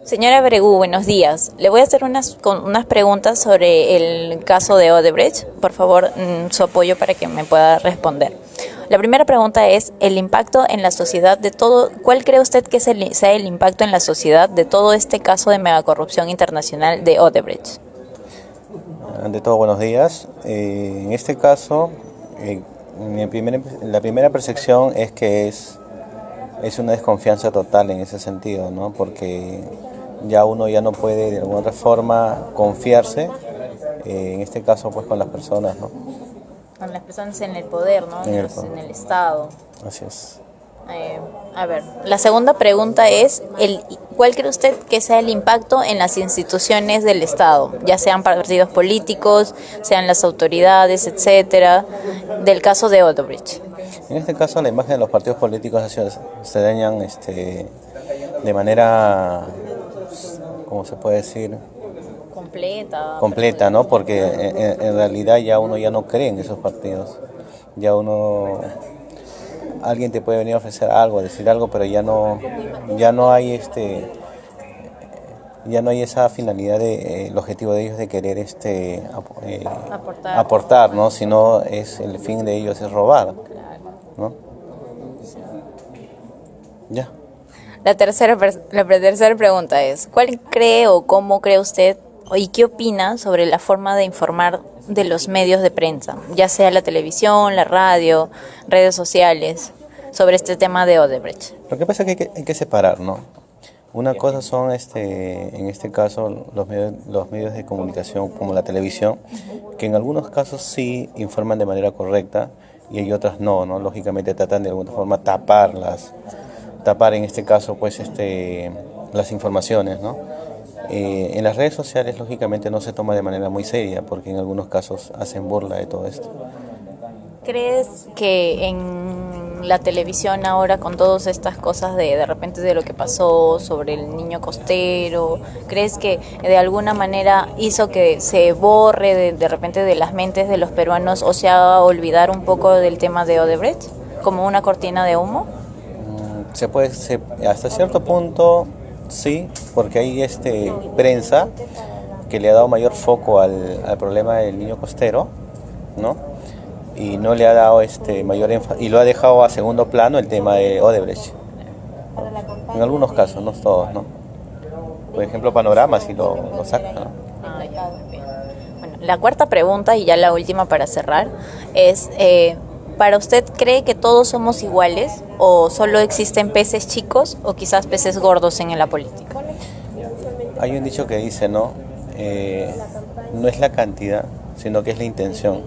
Señora Bregú, buenos días. Le voy a hacer unas preguntas sobre el caso de Odebrecht. Por favor, su apoyo para que me pueda responder. La primera pregunta es el impacto en la sociedad de todo. ¿Cuál cree usted que sea el impacto en la sociedad de todo este caso de megacorrupción internacional de Odebrecht? Ante todo, buenos días. En este caso, la primera percepción es que es una desconfianza total en ese sentido, ¿no? Porque ya uno ya no puede de alguna otra forma confiarse, en este caso pues con las personas, ¿no? Con las personas en el poder, ¿no? En el Estado. Así es. A ver, la segunda pregunta es, ¿cuál cree usted que sea el impacto en las instituciones del Estado, ya sean partidos políticos, sean las autoridades, etcétera, del caso de Odebrecht? En este caso, la imagen de los partidos políticos se dañan de manera, ¿cómo se puede decir? Completa, ¿no? Porque en realidad ya uno ya no cree en esos partidos. Alguien te puede venir a ofrecer algo, a decir algo, pero ya no hay ya no hay esa finalidad el objetivo de ellos de querer aportar, ¿no? Sino el fin de ellos es robar, ¿no? Ya. La tercera pregunta es, ¿cuál cree o cómo cree usted y qué opina sobre la forma de informar de los medios de prensa, ya sea la televisión, la radio, redes sociales, sobre este tema de Odebrecht? Lo que pasa es que hay que separar, ¿no? Una cosa son, en este caso, los medios de comunicación como la televisión, que en algunos casos sí informan de manera correcta y hay otras no, ¿no? Lógicamente tratan de alguna forma tapar en este caso, pues, las informaciones, ¿no? En las redes sociales, lógicamente, no se toma de manera muy seria porque en algunos casos hacen burla de todo esto. ¿Crees que en la televisión ahora, con todas estas cosas de repente de lo que pasó sobre el niño costero, crees que de alguna manera hizo que se borre de repente de las mentes de los peruanos o se haga olvidar un poco del tema de Odebrecht como una cortina de humo? Hasta cierto punto sí, porque hay prensa que le ha dado mayor foco al problema del niño costero, ¿no? Y no le ha dado mayor énfasis y lo ha dejado a segundo plano el tema de Odebrecht. En algunos casos, no todos, ¿no? Por ejemplo, Panorama sí lo saca, ¿no? Bueno, la cuarta pregunta y ya la última para cerrar es, ¿para usted cree que todos somos iguales o solo existen peces chicos o quizás peces gordos en la política? Hay un dicho que dice, ¿no? No es la cantidad, sino que es la intención.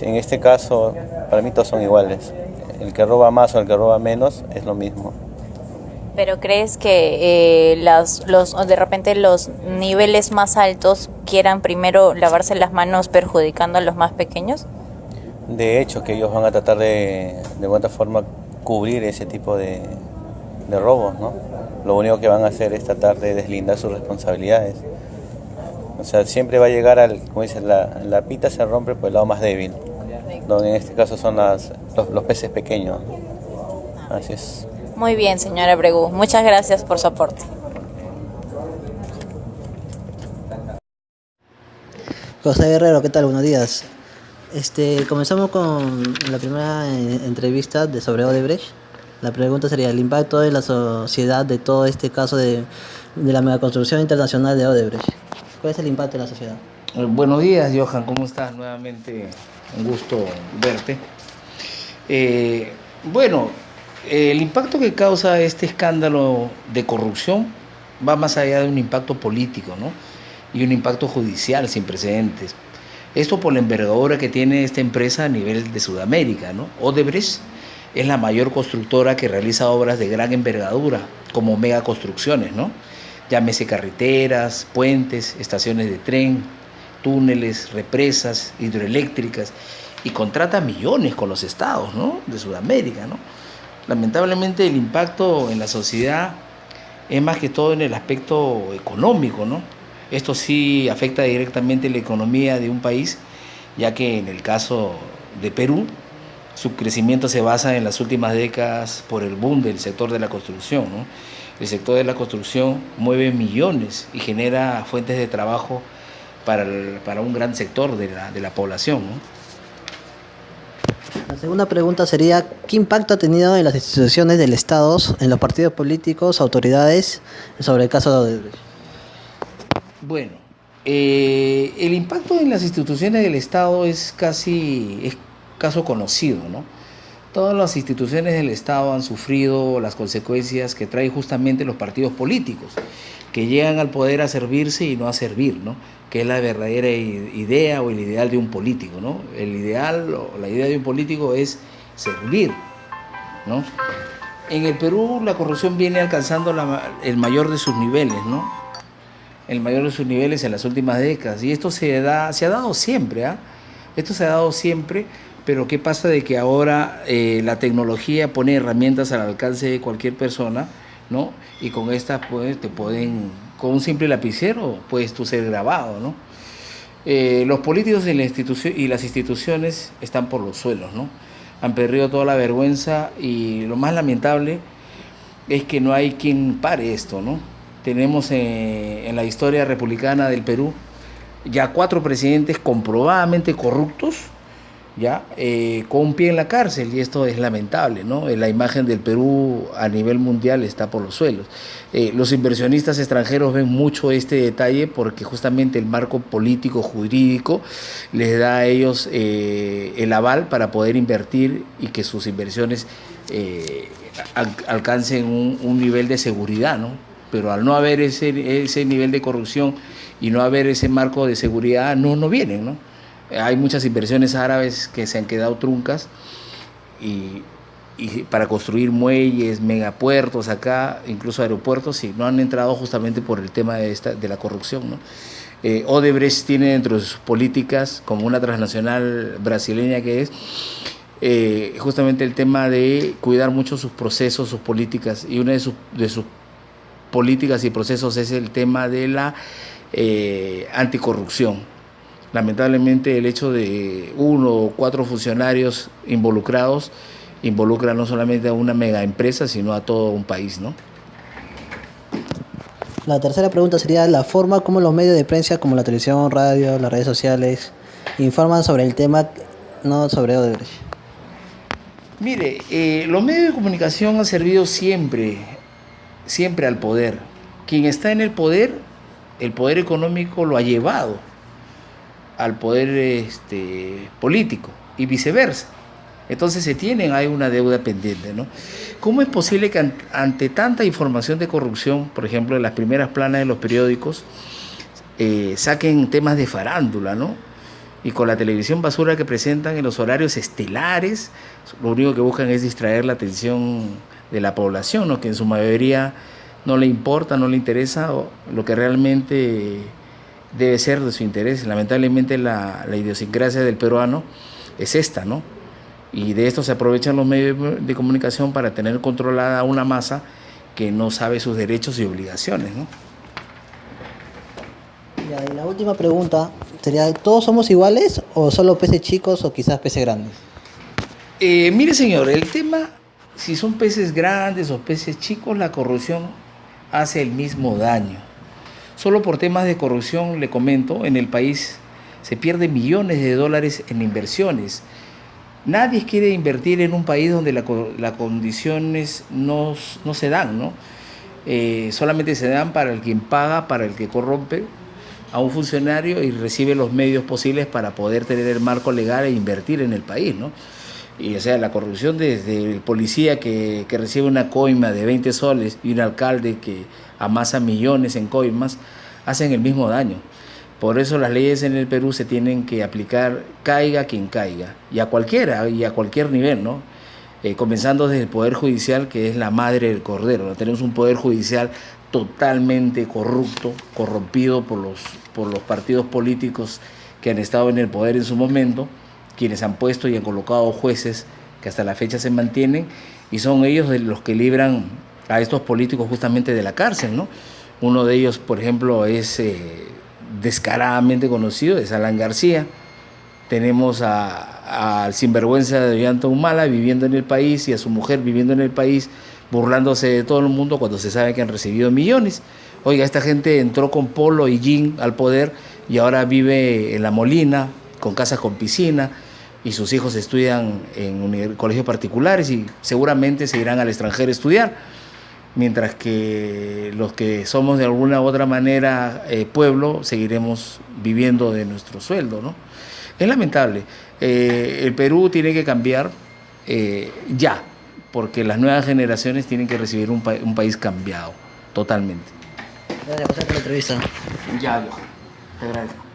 En este caso, para mí todos son iguales. El que roba más o el que roba menos es lo mismo. ¿Pero crees que de repente los niveles más altos quieran primero lavarse las manos perjudicando a los más pequeños? De hecho, que ellos van a tratar de buena forma cubrir ese tipo de robos, ¿no? Lo único que van a hacer es tratar de deslindar sus responsabilidades. O sea, siempre va a llegar como dicen, la pita se rompe por el lado más débil, donde en este caso son los peces pequeños. Así es. Muy bien, señora Bregú. Muchas gracias por su aporte. José Guerrero, ¿qué tal? Buenos días. Comenzamos con la primera entrevista sobre Odebrecht. La pregunta sería el impacto en la sociedad de todo este caso de la megaconstrucción internacional de Odebrecht. ¿Cuál es el impacto en la sociedad? Buenos días, Johan, ¿cómo estás? Nuevamente un gusto verte. El impacto que causa este escándalo de corrupción va más allá de un impacto político, ¿no? Y un impacto judicial sin precedentes. Esto por la envergadura que tiene esta empresa a nivel de Sudamérica, ¿no? Odebrecht es la mayor constructora que realiza obras de gran envergadura, como megaconstrucciones, ¿no? Llámese carreteras, puentes, estaciones de tren, túneles, represas hidroeléctricas, y contrata millones con los estados, ¿no?, de Sudamérica, ¿no? Lamentablemente el impacto en la sociedad es más que todo en el aspecto económico, ¿no? Esto sí afecta directamente la economía de un país, ya que en el caso de Perú, su crecimiento se basa en las últimas décadas por el boom del sector de la construcción, ¿no? El sector de la construcción mueve millones y genera fuentes de trabajo para un gran sector de la población, ¿no? La segunda pregunta sería, ¿qué impacto ha tenido en las instituciones del Estado, en los partidos políticos, autoridades, sobre el caso de Odebrecht? Bueno, el impacto en las instituciones del Estado es caso conocido, ¿no? Todas las instituciones del Estado han sufrido las consecuencias que traen justamente los partidos políticos, que llegan al poder a servirse y no a servir, ¿no? Que es la verdadera idea o el ideal de un político, ¿no? El ideal o la idea de un político es servir, ¿no? En el Perú la corrupción viene alcanzando el mayor de sus niveles, ¿no? El mayor de sus niveles en las últimas décadas. Y esto se ha dado siempre, ¿ah? Esto se ha dado siempre, pero ¿qué pasa de que ahora la tecnología pone herramientas al alcance de cualquier persona, ¿no? Y con estas pues con un simple lapicero puedes tú ser grabado, ¿no? Los políticos y las instituciones están por los suelos, ¿no? Han perdido toda la vergüenza y lo más lamentable es que no hay quien pare esto, ¿no? Tenemos en la historia republicana del Perú ya 4 presidentes comprobadamente corruptos, ya con un pie en la cárcel, y esto es lamentable, ¿no? La imagen del Perú a nivel mundial está por los suelos. Los inversionistas extranjeros ven mucho este detalle porque justamente el marco político jurídico les da a ellos el aval para poder invertir y que sus inversiones alcancen un nivel de seguridad, ¿no? Pero al no haber ese nivel de corrupción y no haber ese marco de seguridad, no vienen, ¿no? Hay muchas inversiones árabes que se han quedado truncas y para construir muelles, megapuertos acá, incluso aeropuertos, y no han entrado justamente por el tema de la corrupción, ¿no? Odebrecht tiene dentro de sus políticas, como una transnacional brasileña que es, justamente el tema de cuidar mucho sus procesos, sus políticas, y una de sus políticas y procesos es el tema de la anticorrupción. Lamentablemente el hecho de 1 o 4 funcionarios involucrados involucra no solamente a una mega empresa, sino a todo un país, ¿no? La tercera pregunta sería la forma como los medios de prensa, como la televisión, radio, las redes sociales, informan sobre el tema, no sobre Odebrecht. Mire, los medios de comunicación han servido siempre al poder. Quien está en el poder económico lo ha llevado al poder político y viceversa. Entonces hay una deuda pendiente, ¿no? ¿Cómo es posible que ante tanta información de corrupción, por ejemplo, en las primeras planas de los periódicos, saquen temas de farándula, ¿no? Y con la televisión basura que presentan en los horarios estelares, lo único que buscan es distraer la atención de la población, ¿no? Que en su mayoría no le importa, no le interesa lo que realmente debe ser de su interés. Lamentablemente la idiosincrasia del peruano es esta, ¿no? Y de esto se aprovechan los medios de comunicación para tener controlada una masa que no sabe sus derechos y obligaciones, ¿no? Y la última pregunta sería, ¿todos somos iguales o solo peces chicos o quizás peces grandes? Mire, señor, el tema, si son peces grandes o peces chicos, la corrupción hace el mismo daño. Solo por temas de corrupción, le comento, en el país se pierden millones de dólares en inversiones. Nadie quiere invertir en un país donde las condiciones no se dan, ¿no? Solamente se dan para el quien paga, para el que corrompe a un funcionario y recibe los medios posibles para poder tener el marco legal e invertir en el país, ¿no? Y o sea, la corrupción desde el policía que recibe una coima de 20 soles y un alcalde que amasa millones en coimas, hacen el mismo daño. Por eso las leyes en el Perú se tienen que aplicar, caiga quien caiga, y a cualquiera, y a cualquier nivel, ¿no? Comenzando desde el Poder Judicial, que es la madre del cordero, ¿no? Tenemos un Poder Judicial totalmente corrupto, corrompido por los partidos políticos que han estado en el poder en su momento, quienes han puesto y han colocado jueces que hasta la fecha se mantienen, y son ellos los que libran a estos políticos justamente de la cárcel, ¿no? Uno de ellos, por ejemplo, es descaradamente conocido, es Alan García. Tenemos al sinvergüenza de Ollanta Humala viviendo en el país y a su mujer viviendo en el país burlándose de todo el mundo cuando se sabe que han recibido millones. Oiga, esta gente entró con polo y jean al poder y ahora vive en La Molina, con casas con piscina, y sus hijos estudian en colegios particulares y seguramente se irán al extranjero a estudiar, mientras que los que somos de alguna u otra manera pueblo seguiremos viviendo de nuestro sueldo, ¿no? Es lamentable. El Perú tiene que cambiar ya, porque las nuevas generaciones tienen que recibir un país cambiado, totalmente. Gracias, José, por la entrevista. Ya, Johan. Te agradezco.